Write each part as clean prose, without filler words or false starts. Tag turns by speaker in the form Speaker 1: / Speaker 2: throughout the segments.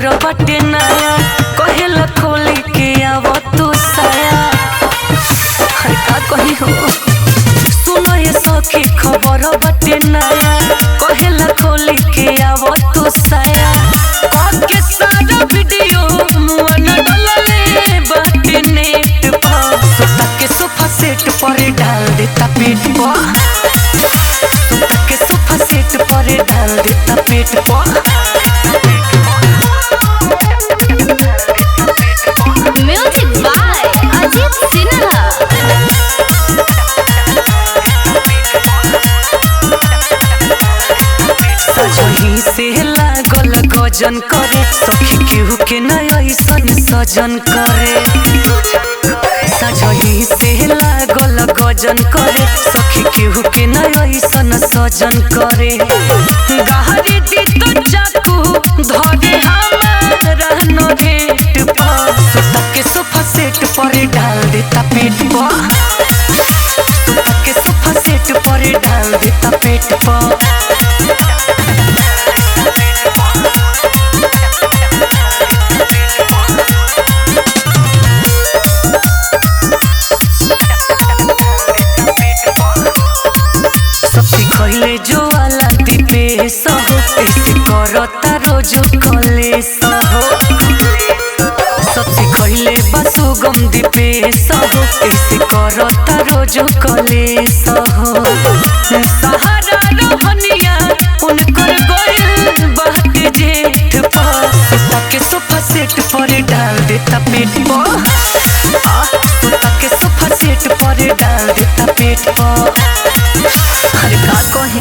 Speaker 1: खबर बाटे नया कहेला खोली के आव तू साया का कही हो सुनो ये सखी खबर बाटे नया कहेला खोली के आव तू साया के सारा वीडियो मुआ न डलले बाटे नेट पर सुता के सोफा सेट पर डाल देता पेट पर सुता के सोफा सेट पर डाल देता पेट पर
Speaker 2: म्यूजिक बाय अजीत सिन्हा
Speaker 1: सजही से लागल गजन करे सखी केहू के नया ऐसन सजन करे सजही से लागल गजन करे सखी केहू के नया ऐसन सजन करे गहरी दी तो चाकू धरे हमारा नोट पर सुता के सोफा सेट पर डाल देता पेट पर सुता के सोफा सेट पर डाल देता पेट पर खैले जो वाला दीपे सहो ऐसे करता रोज कले सहो सबसे खैले बसु गम दीपे सहो ऐसे करता रोज कले सहो सहारा रहनिया उनकर गोयल बाटे जेठ पर सुता के सोफा सेट पर डाल देता पेट पर सुता के सोफा सेट पर डाल देता पेट पर अरे का कहे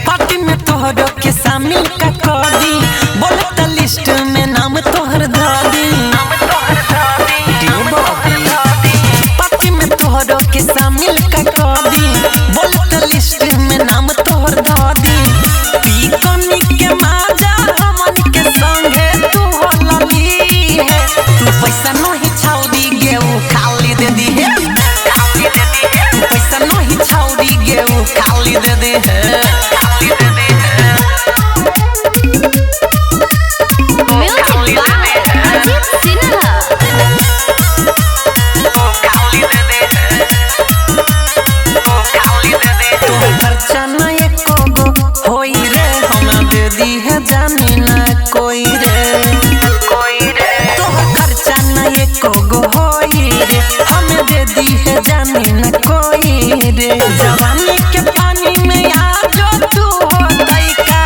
Speaker 1: पार्टी में तोहर के शामिल का कर दी बोलता लिस्ट में नाम तोहर धर दी पार्टी में तोहर के शामिल का कर दी बोलता लिस्ट में नाम तोहर धर दी पीकनी के माजा हमन के संगे तू होलली है तू पैसा नहीं छौड़ी गे उ खाली दे दी है तू पैसा नहीं छौड़ी गे उ खाली दे दी है
Speaker 2: म्यूजिक बाय अजीत सिन्हा
Speaker 1: तोहर खर्चा ना एको गो होई रे हमरा दे दी है जानी ना कोई रे तोहर खर्चा ना एको गो होई रे हमें दे दी है जानी ना कोई रे जवानी के पानी में आ जो तू हो तैका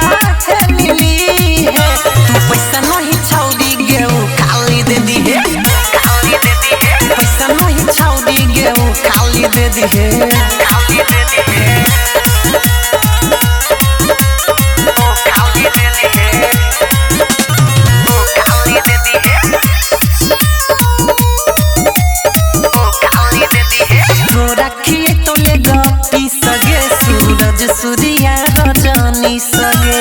Speaker 1: है मिली है तू पैसा नहीं छौड़ी गे उ खाली दे दी है पैसा नहीं छौड़ी गे उ खाली दे दी है रखिए तो ले गपी सगे सूरज सूर्या रजनी सगे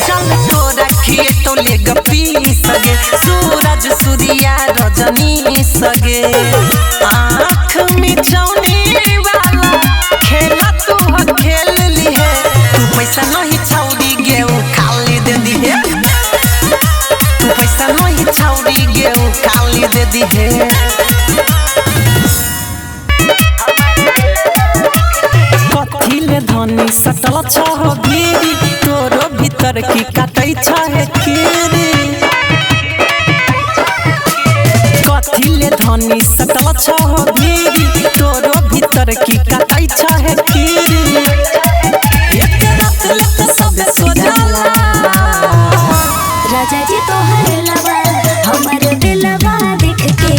Speaker 1: चल तो रखिए तो ले गपी सगे सूरज सूर्या रजनी सगे आँख में चौनी वाला खेला तू खेल ली है तू पैसा नहीं छौड़ी गे उ खाली दे दी है तू पैसा नहीं छौड़ी गे उ खाली दे दी है कथिले धनी सटल छह गिरी तोरो भीतर की काटै छह कीरी कथिले धनी सटल छह गिरी तोरो भीतर की काटै छह कीरी एक रात लत सब सो जाला
Speaker 2: राजा जी तोहर लवा हमर दिलवा देख के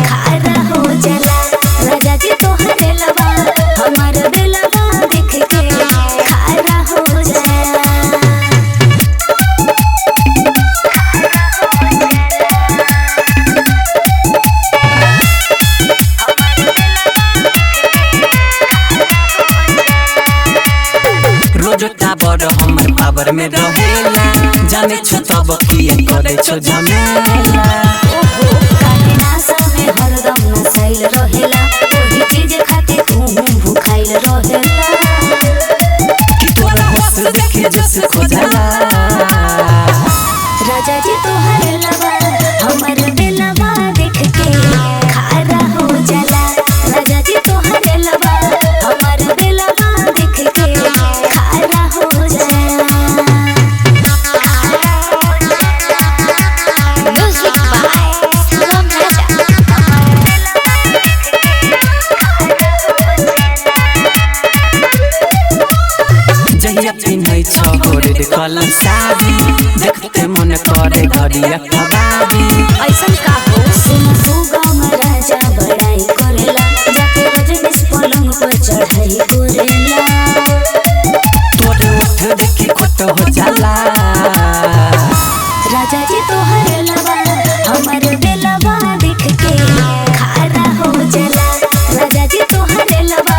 Speaker 2: खारा हो जाला राजा जी तोहर लवा हमर दिलवा देख के खारा हो जाला
Speaker 1: रोज टावर हमर पावर में रहेला जाने छो तब किए करे छो झमेला
Speaker 2: ओहो काहे आइल रहेला ओही चीज खातिर तू भूखाइल रहेला
Speaker 1: कि तोरा हंस देखे जस खोजला
Speaker 2: राजा जी तोहर लवा हमर दिलवा देख के खारा हो जाला राजा जी तोहर लवा हमर दिलवा देख के खारा हो जाला म्यूजिक बाय सुगम राजा
Speaker 1: जहिया पिन्है छ गोरे कलर साड़ी देखते मन करे घड़िया कबाड़ी
Speaker 2: ऐसन का हो सुगम राजा बड़ाई करेला जाके रजनीश पलंग पर चढ़ाई करेला
Speaker 1: तोरे ओठ देखी खोट हो जाला
Speaker 2: राजा जी तोहर लवा हमर दिलवा देख के खारा हो जाला राजा जी तोहर लवा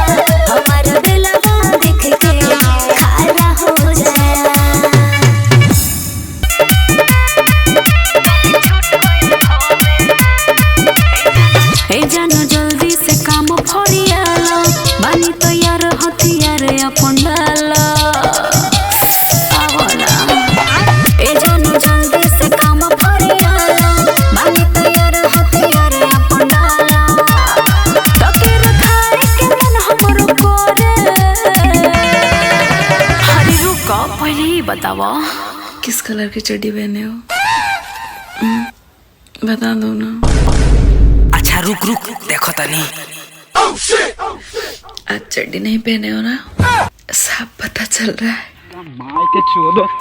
Speaker 2: हमर दिलवा देख के खारा हो जाला ए जानो जल्दी से काम फरियाला बानी तैयार हथियार अपन डाला आवला ए जानो जल्दी से काम फरियाला बानी तैयार हथियार अपन डाला तकेर खाए के मन हमरो करे हरी रुका पहले ही बतावा
Speaker 3: किस कलर की चड्डी पहने हो? बता दो ना।
Speaker 1: अच्छा रुक रुक देखो तनी
Speaker 3: आज चड्डी नहीं पहने हो ना, साफ पता चल रहा है।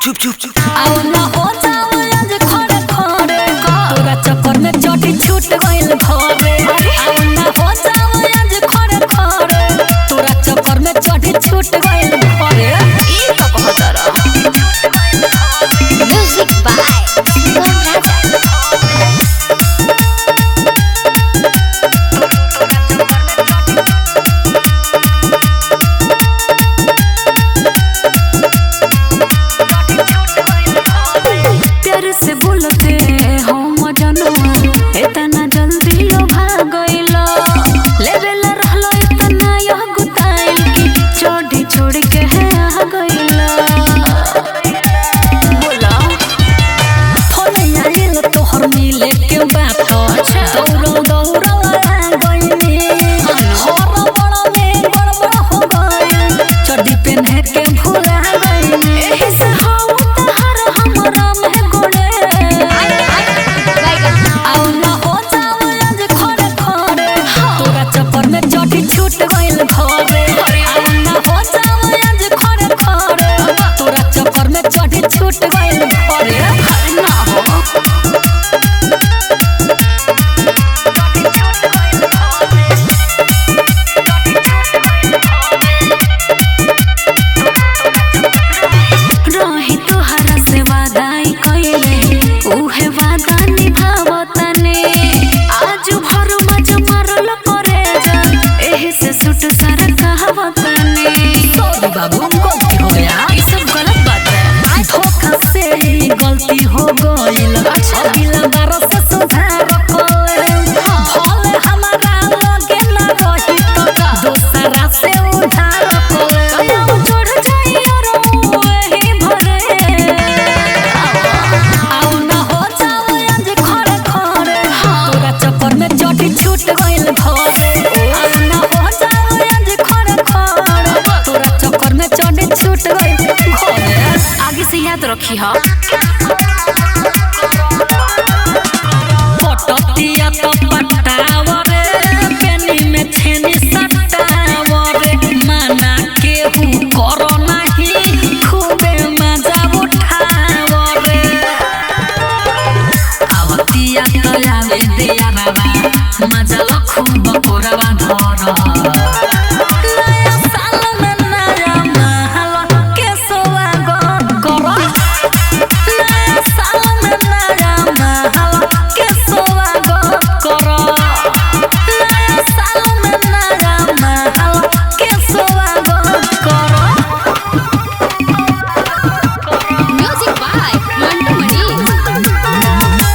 Speaker 1: चुप चुप चुप
Speaker 2: आओ ना हो जाओ आज खड़े खड़े तोरा चक्कर में चोटी छूट गइल घरे आओ ना हो जाओ आज खड़े खड़े तोरा चक्कर में चोटी छूट गइल घरे ई तो कहत रहा म्यूजिक बाय सुगम राजा प्यार से बोलते हो मजनुआ इतना जल्दी लो भाग गइलो लेवेला रहलो इतना यह गुताइल की चोड़ी छोड़ के है आ गइलो बोला फोन आइल तोहर मिले के बात दौड़ो दौड़ो आ गइनी हर बड़ा में गड़बड़ हो गइल चड्डी पहने के भुला गइनी एही से हो तहर हमरा में गोड़े आओ ना हो जाओ आज खड़े खड़े तोरा चक्कर में चोटी छूट गइल घरे आओ ना हो जाओ आज खड़े खड़े तोरा चक्कर में चोटी छूट गइल घरे ना हो रही तोहरा से वादाई कइले उहे वादा निभावतने आज भर मज मारल करे जा एही से सुट सर कहवतने सॉरी बाबू गलती हो गया ये सब गलत बात है धोखा से ही गलती हो गइल अगला बार से सुधार कोले भले हमारा लगे ना रही तो दूसरा से उधार कोले चढ़ जाई और वही भरे आओ ना हो जाओ आज खड़े खड़े तोरा चक्कर में चोटी छूट गइल घरे आओ ना हो जाओ आज खड़े खड़े तोरा चक्कर में चोटी छूट गइल घरे आगे से याद रखी हा पटतिया तो पटावरे पेनी में छेनी सटावरे माना केहू करो नहीं खूबे मजा उठावरे आवतिया तो आवे दिया बाबा मजा लो खूब कोरवा धर नया साल में नया महल के स्वागत करो नया साल में नया महल के स्वागत करो नया साल में नया महल के स्वागत करो म्यूजिक बाय मंटू मनी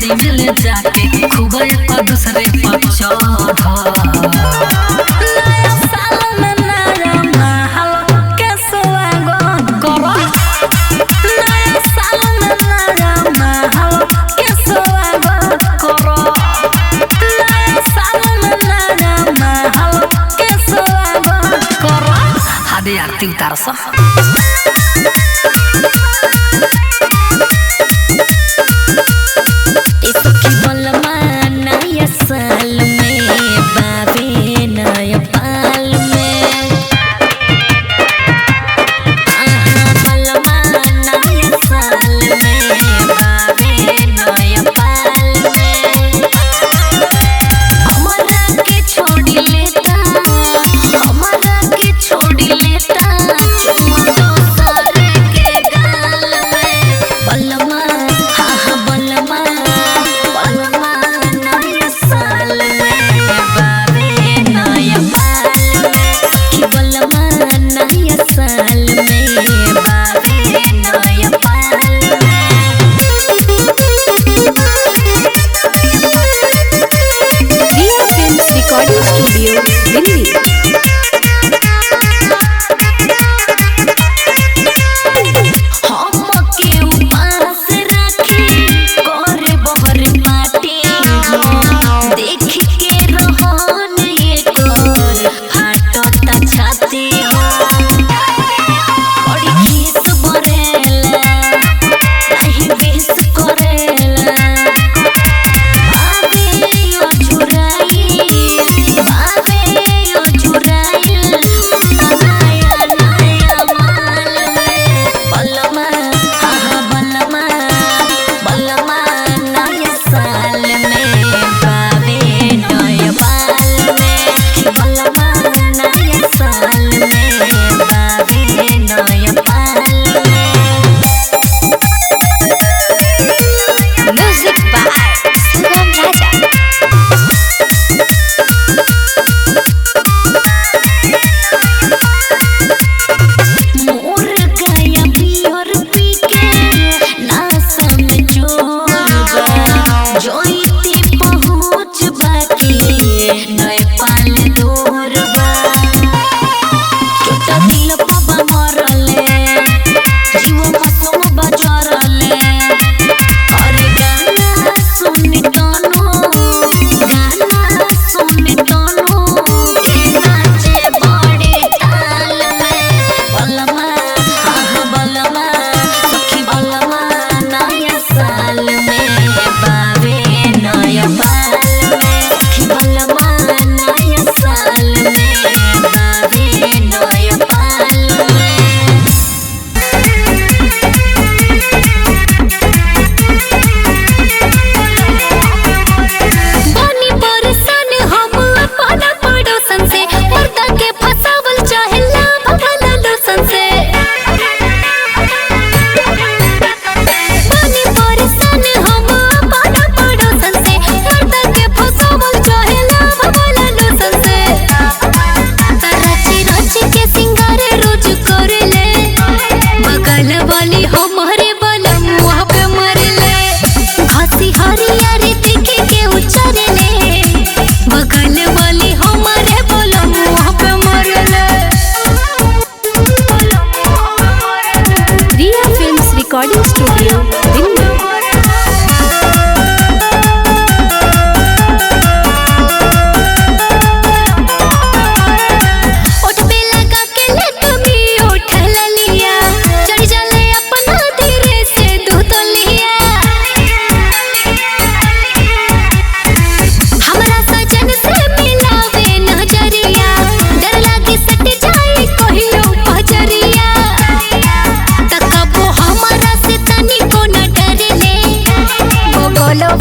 Speaker 1: गोदी में ले जाके खूब एक दूसरे पर चढ़। नया साल में नया महल के स्वागत करो। नया साल में नया महल के स्वागत करो। नया साल में नया महल के स्वागत करो। हादे आरती उतार सा।
Speaker 2: Recording studio Delhi.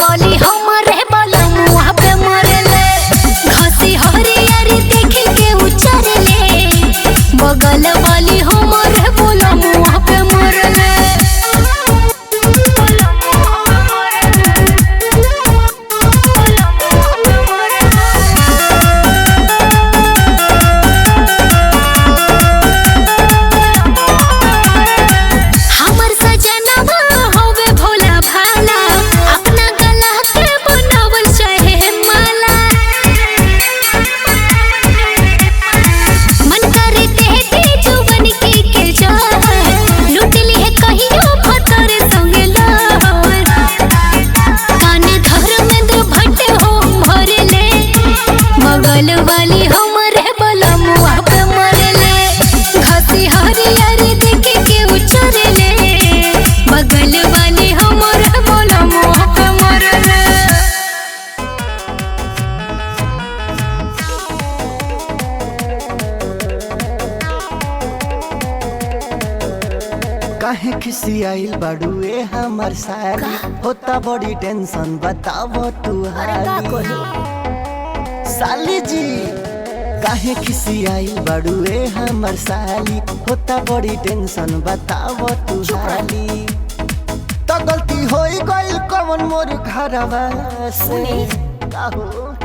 Speaker 2: बोली हमरे बलम वहाँ पे मरले घसी हरियारी देख के उचरले बगल वाली हमरे बलम वहाँ पे मरले। हमर सजनवा होवे भोला भाला अपना गला बगल वाली हमरे बलमुआ पे मरले घसी हरियारी देख के उचरले बगल वाली हमरे बलमुआ पे मरले।
Speaker 4: काहे खिसियाइल बाड़ुए हमर साली होता बड़ी टेंशन बतावो तू हाली साली जी। काहे खिसियाइल बाड़ुए हमर साली होता बड़ी टेंशन बतावो तू हाली। तो गलती होई गइल कौन मोर घरवा से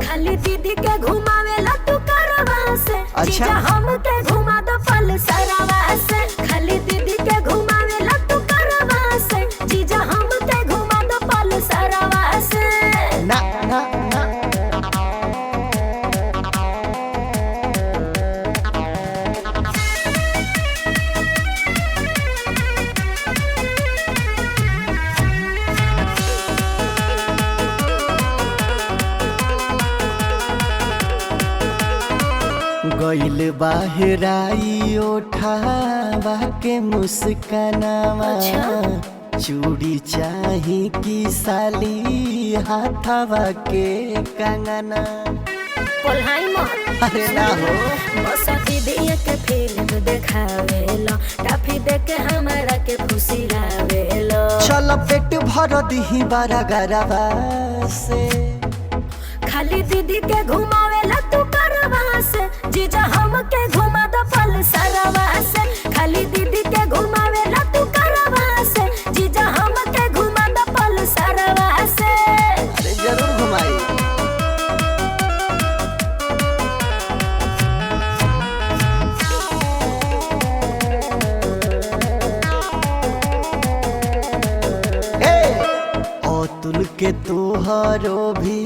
Speaker 2: खाली दीदी के घुमावेला तू करवा से
Speaker 4: अच्छा
Speaker 2: हमके घुमा दो पल सरवा से खाली दीदी के घुमावेला तू करवा से जीजा हमके घुमा दो पल सरवा से।
Speaker 4: ना ना ना गइल बाहराई ओठावा के मुस्कानावा चूड़ी चाही की साली हाथावा के कंगना। अरे ना हो
Speaker 2: बस दीदी के फिल्म देखावेला टाफी देके हमरा के खुशी लावेला।
Speaker 4: चल पेट भर दही बारा गरवा से
Speaker 2: खाली दीदी के घुमावेला तू करवा से जीजा हमके घुमा दो पल सरवा से खाली दीदी के घुमावेला तू करवा से जीजा हमके घुमा दो पल सरवा से।
Speaker 4: अरे जरूर घुमाई। अतुल के तोहरो भी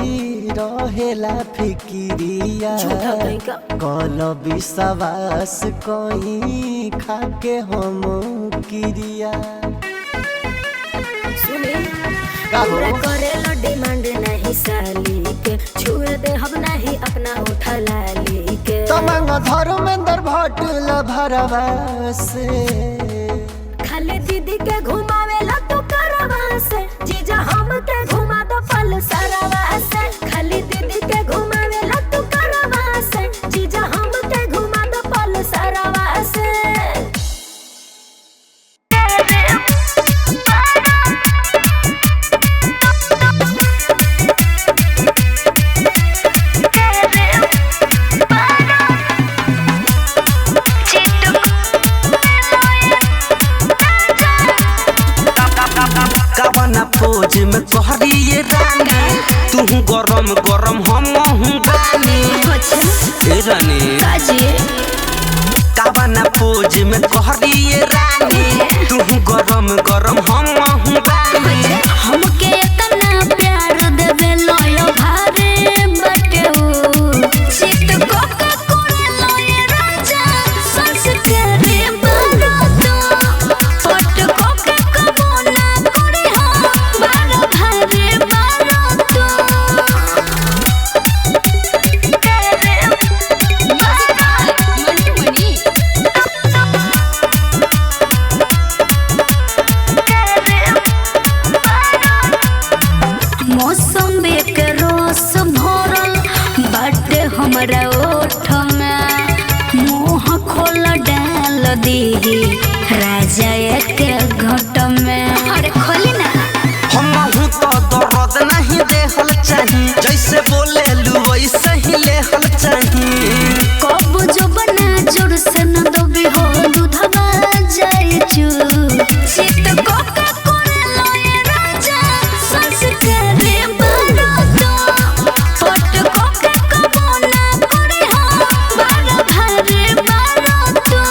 Speaker 4: रहेला फिकिरिया कल विश्वास कोई खाके हम किरिया।
Speaker 2: पूरा करेला डिमांड नहीं साली के छुए दे हम नहीं अपना उठा लाली के।
Speaker 4: तमंग धर्मेंद्र भट्ट भरवा से
Speaker 2: खाली दीदी के घुमावेला तू करवा से जीजा हमके घुमा दो पल सरवा से खाली दीदी के घुमावेला तू करवा से जीजा हमके घुमा दो पल सरवा से।
Speaker 5: कवना पोज में कहरिए रानी तू गरम गरम हम रानी ए रानी कवना पोज में कहरिए रानी तू गरम गरम हम रानी।
Speaker 2: हमके इतना प्यार देवे लोयो भारे बटेऊ चित को का कोरे लोये राजा संस्कारी बनो तो पट को का कबोना करे हो बारो भारे बारो तो मौसम के रस भरल बाटे हमरा ओठ में मुँह खोल डाल दी राजा एक घट में। अरे खोली ना
Speaker 5: हम तो दर्द नहीं देहल चाही जैसे बोले लू वैसे ही लेहल चाही।
Speaker 2: कब जो बना जोर से न दबी हो दूधवा जाए चू चित को का कोरे लोये राजा संस्कारी बनो तो पट को का कबोना करे हो बारो भारे बारो तो।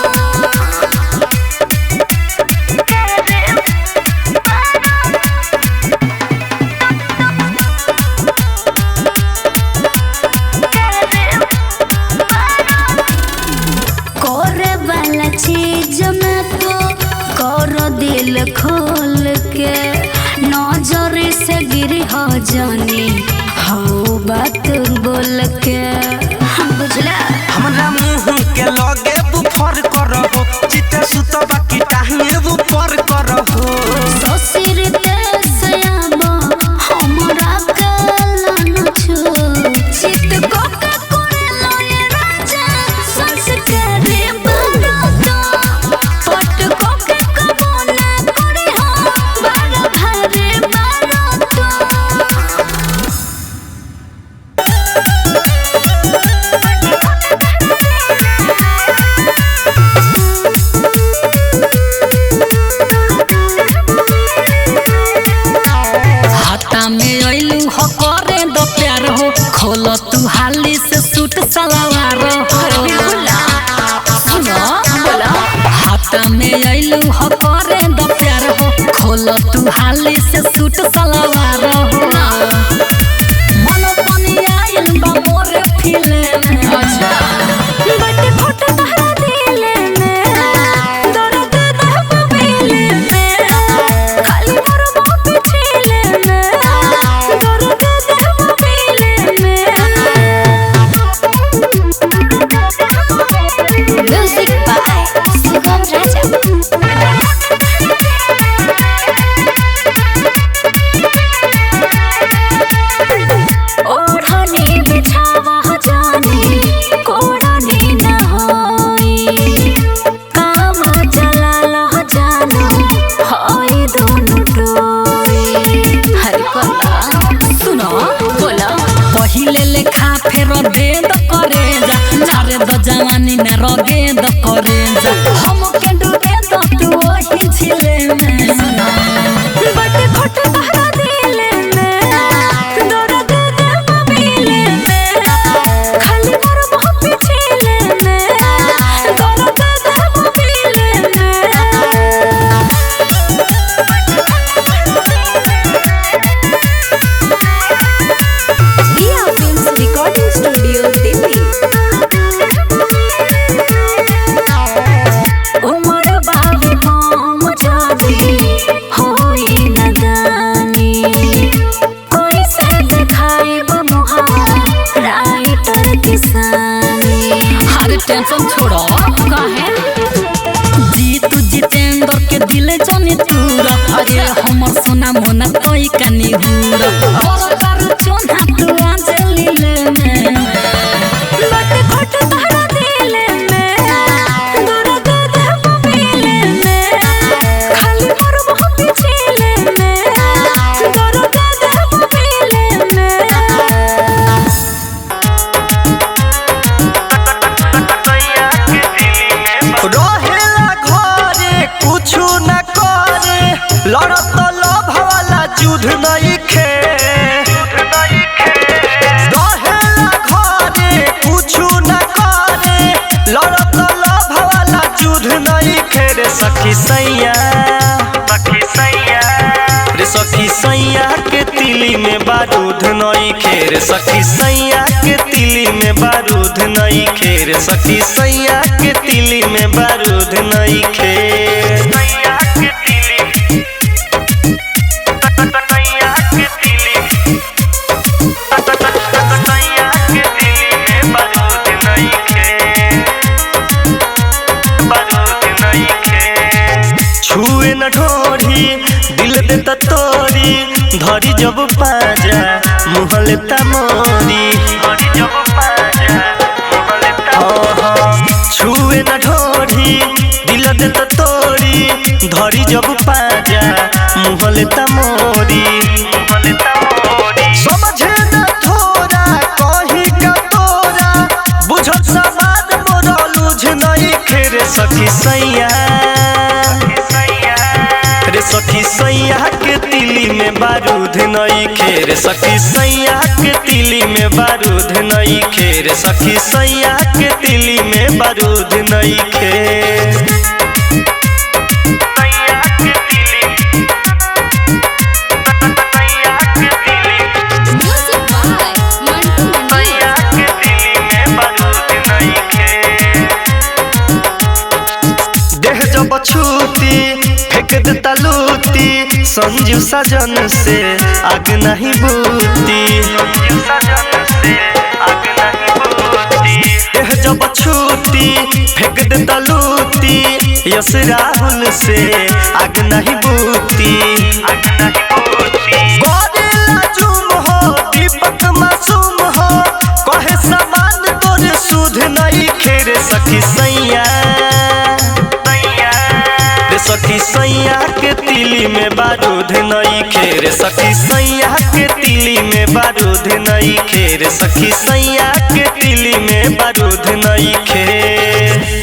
Speaker 2: करे वाला चीज में तो करो दिल खोल के नजर से गिरी हो जानी हो बात बोल के।
Speaker 5: करहो चिते सुत बाकी टांगे ऊपर करहो
Speaker 2: ससुर देश आबो हमरा कलन छु चित को के कोरेलो ये राजा संस्कारी बरतो पट को के कबो ना करे हो बार भारे बरतो
Speaker 1: हाथा में अइलू हो करे दो प्यार हो खोलो तू हाली से सूट सलवार हो सुनो हाथा में अइलू हो करे दो प्यार हो खोलो तू हाली से सूट सलवार हो मन पनी आइल बा मोरे फिले में
Speaker 2: बट खोट तहरा दिले में दर्द दहब मिले में खाली मोर मुंह पिछले में दर्द दहब मिले में म्यूजिक बाय सुगम राजा ओढ़नी बिछावा जानी कोढ़नी न होई काम चला लह जानो होई दोनों डोई हरि पता सुनो बोला
Speaker 1: पहिले लेखा फेर दे द करे जा झारे द जवानी में रगे द करे जा हम के डूबे द तू ओही झिले में
Speaker 2: बट खोट तहरा दिले में दर्द दहब मिले में खाली मोर मुंह पिछले में दर्द दहब मिले में रिया फिल्म्स रिकॉर्डिंग स्टूडियो दिल्ली उमर बाबे हम जादी होई नदानी कोई से देखाइब मुहावा राइटर किसानी
Speaker 1: अरे टेंशन छोड़ो
Speaker 2: काहे
Speaker 1: जीत जितेंद्र के दिल जाने तूरा अरे हमर सोना मोना तोई कनी हुरा और कर चोना तू अंजलि ले में
Speaker 2: बट खोट तहरा दिले में दर्द दहब मिले में खाली मोर मुंह पिछले में दर्द दहब मिले में
Speaker 4: रहेला घरे कुछु न करे लड़त लोभ वाला युद्ध नहीं खे रहेला घरे कुछु न करे लड़त लोभ वाला युद्ध नहीं खे रे सखी सैया रे सखी सैया के तिली में बारूद नहीं खे रे सखी सैया के तिली में बारूद नहीं खे रे सखी सैया के तिली में बारूद नहीं खे छुए न ढोरी दिल देता तोरी धरी जब पाजा मुँह लेता मोरी छुए न ढोरी दिल देता तोरी धरी जब पाजा मुँह लेता मोरी समझे न थोड़ा कहीं का तोरा बुझत समाज मोरा लूझ नहीं खेरे सखी सैया रे सखी सैया के तिली में बारूद नहीं खे रे सखी सैया के तिली में बारूद नहीं खे रे सखी सैया के तिली में बारूद नहीं खे
Speaker 2: म्यूजिक बाय मंटू मंडिया
Speaker 4: देह जब छूती फेंक देता लूटी संजू सजन से आग नहीं बूती देह जब छूती फेंक देता लूटी यस राहुल से आग नहीं बूती गोरिल्ला जुम हो दीपक मासूम हो कहे समान तोरे सुध नहीं खेरे सखी सैया रे सखी सैया के तिली में बारूद नहीं खेरे सखी सैया के तिली में बारूद नहीं खेरे सखी सैया के तिली में बारूद नहीं खेर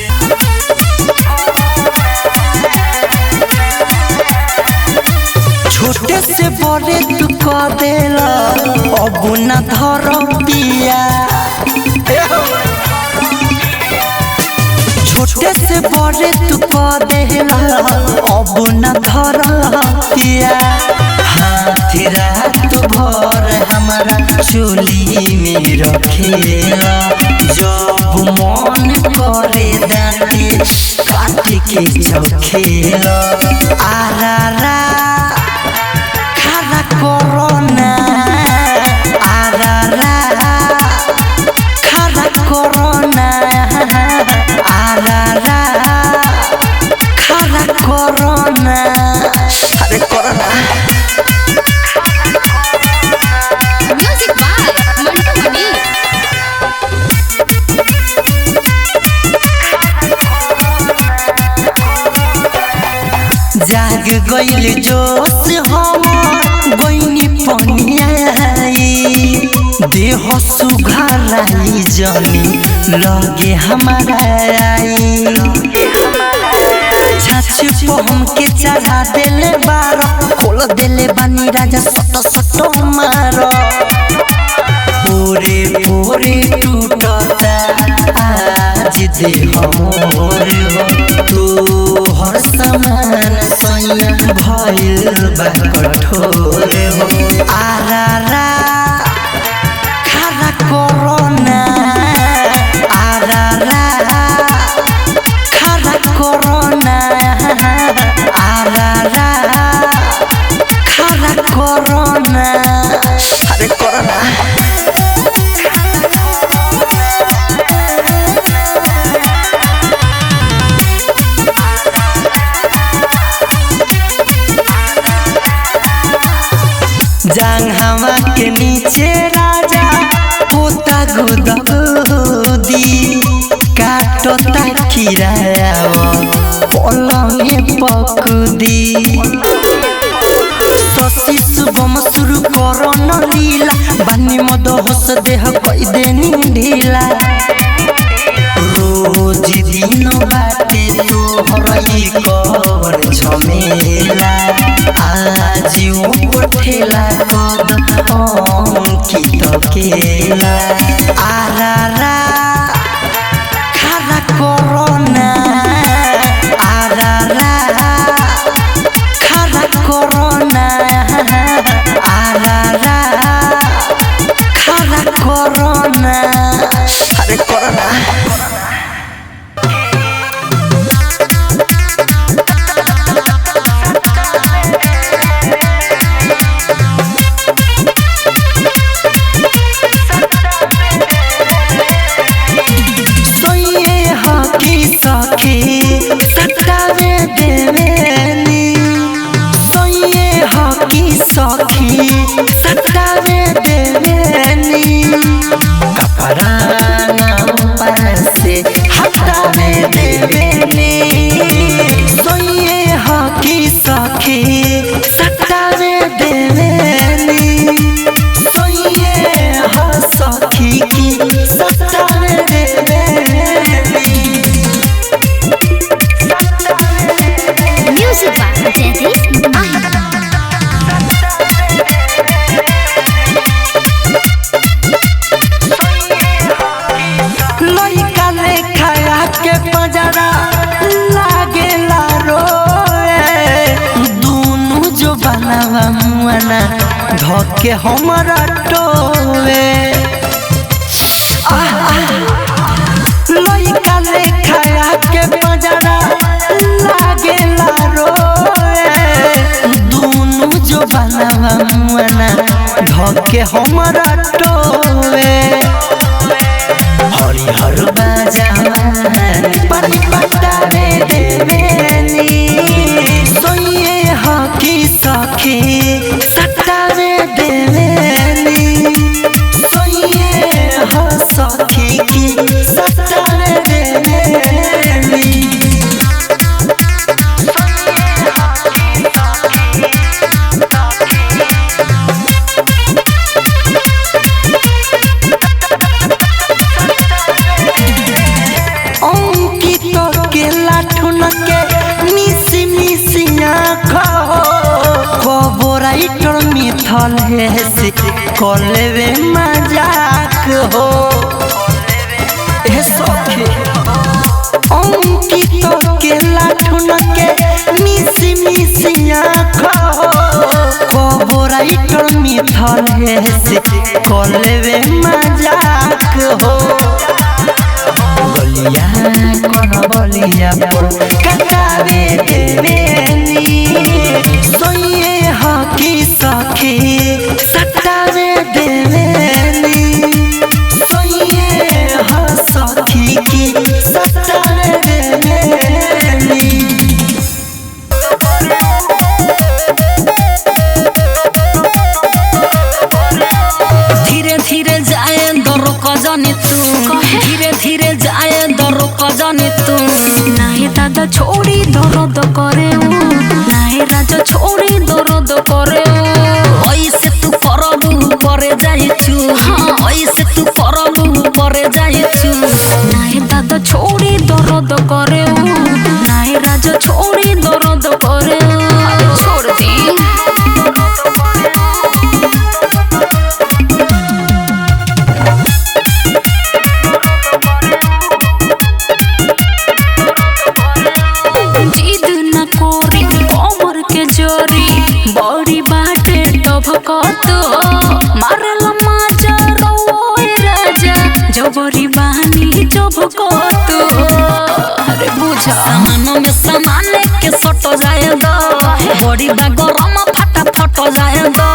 Speaker 4: छोटे से बड़े तू कह देला अब न धर पिया छोटे से बड़े तू कह देला अब न धर पिया हाथ रात भर हमारा चोली में रखेला जब मन करे दांते काट के चखेला आरा रा कोरोना आरा रा खारा कोरोना आरा रा खारा कोरोना अरे कोरोना
Speaker 2: म्यूजिक बाय मंटू मनी
Speaker 4: जाग गइल जोश हम गइनी पनियाई देह सुघराई जनी लगे हमारा आई छाछी पे हमके चढ़ा देले बारो खोल देले बानी राजा सटो सटो मारो पूरे पूरे टूटता आज देह मोर हो तू हर समान सैया भइल बा कठोर हो आरा रा खारा कोरोना आरा रा खारा कोरोना आरा रा खारा कोरोना अरे कोरोना जांघवा के नीचे राजा पोता गुदगुदी काटो ताकिरावा पलंगे पकुदी ससी शुभम शुरू करो न लीला बानी मद होस देह कई देनी ढीला रोज दिन बाटे तोहरई कर झमेला आज उठेला कद अंकित केला आरा रा खारा कोरोना आरा रा खारा कोरोना आरा रा खारा कोरोना अरे कोरोना सटावे देवेनी सोये हकी सखी सटावे देवेनी कपड़ा पर से हटावे देवेनी सोये हकी सखी सटावे देवेनी सोये ह सखी की सटावे देवेनी
Speaker 2: म्यूजिक बाय जयदीप माही
Speaker 4: लइका लेखा के पजरा लागेला रोए दुनु जो बनावा मुआना धके हमरा टोवे लइका लेखा के पजरा लागेला रोए दुनु जो बनावा मुआना धके हमरा टोवे हरिहर बाजावा पानी पटावे देवे
Speaker 5: है से कॉलेवे मजाक हो ए सखी अंकित के लाठुन के मिसी मिसी आँख कोबोराइटर मिथल है से कॉलेवे मजाक हो बलिया कोन बलिया पर कटावे देवेनी सोये हकी सखी सटावे देवेनी सोये ह सखी की सटावे देवेनी
Speaker 1: धीरे धीरे जाए दरो कजनी तू धीरे धीरे जाए दरो कजनी तू नाहे दादा छोड़ी दर्द करे नाहे राजा छोड़ी दर्द करे ऐसे तू करबू करे जाइछु ऐसे तू करबू करे जाइछु नाहे दादा छोड़ी दर्द करे नाहे राजा छोड़ी दर्द करे छोड़ दी बड़ी बाटे टभकत मारला माजा रोए राजा जबरी बानी टभकत अरे बुझा सामान में सामान के सट जाए दो बड़ी बा गरम फटा फट जाए दो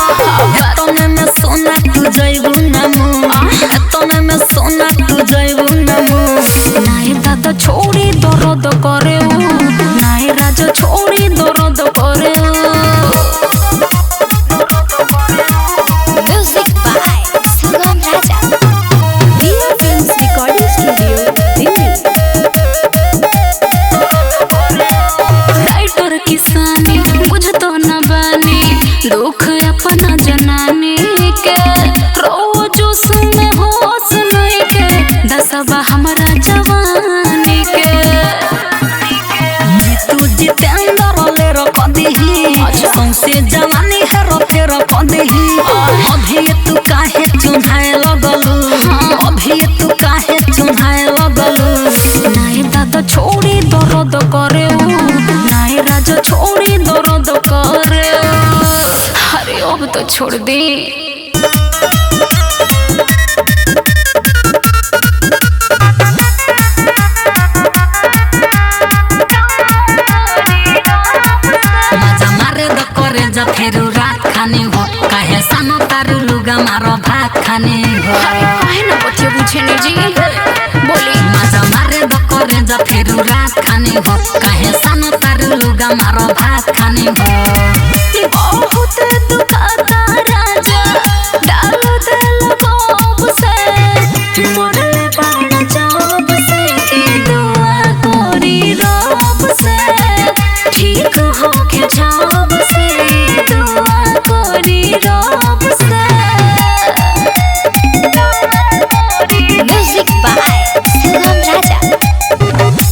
Speaker 1: एतने में सोना तू जइबू नामू एतने में सोना तू जइबू नामू नाहे दादा छोड़ी दर्द करे नाहे राजा छोड़ी दर्द करे दुख अपना जनानी के रोजो सुने होश नहीं के दसबा हमारा जवानी के जीतू जितेंद्र ले रख दीही सौंसे जवानी है रखे रख दीही अभी तू काहे चुनाए लगलू अभी तू काहे चुनाए लगलू नाहे दादा छोड़ी दर्द करे नाहे राजा छोड़ी दर्द करे अरे अब तो छोड़ दे मजा मारे द करे जा फेरू रात खाने हो काहे सानो तारू लुगा मारो भात खाने हो काहे ना बतिया बुझे ने जी बोली मजा मारे द करे जा फेरू रात खाने हो काहे सानो तारू लुगा मारो भात खाने हो बहुत दुखाता राजा डाल दिल कोब से मोरे बाण जब से के दुआ कोरी रब से ठीक हो के जब से दुआ कोरी रब से म्यूजिक बाय सुगम राजा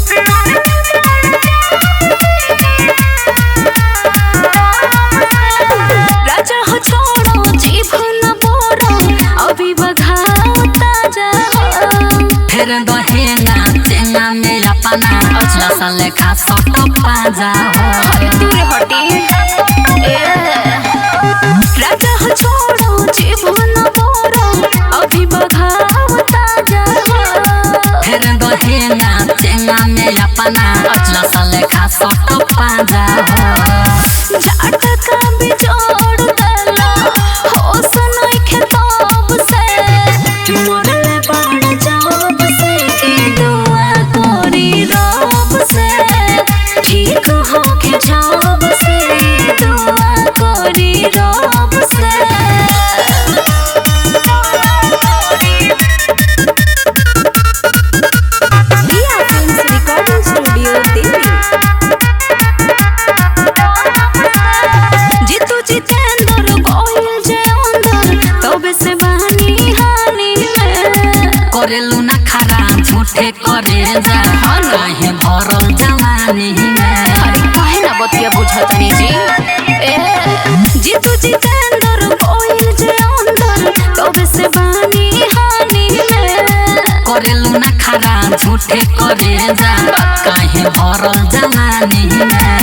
Speaker 1: फिर दहेना चेंगा में अपना नसल खा सट पाजा हो दूर हटी राजा हो छोड़ो जीवन बोरो अभी बघाव ताजा हो फिर दहेना चेंगा में अपना नसल खा सट पाजा हो झटका बिजोड़ दला होश नहीं खेतब से मोरे बाण जब से के दुआ कोरी रब से ठीक हो के जब से दुआ कोरी रब से रिकॉर्डिंग स्टूडियो दिल्ली जीतू जितेंद्र गोहिल जे अंदर तबे से बहानी हानी करेलू ना खरा झूठे करे जा काहे भरल जवानी में अरे काहे ना बतिया बुझतनी जी जीतू जितेंद्र गोहिल जे झूठे करे जा काहे भरल जमानी में।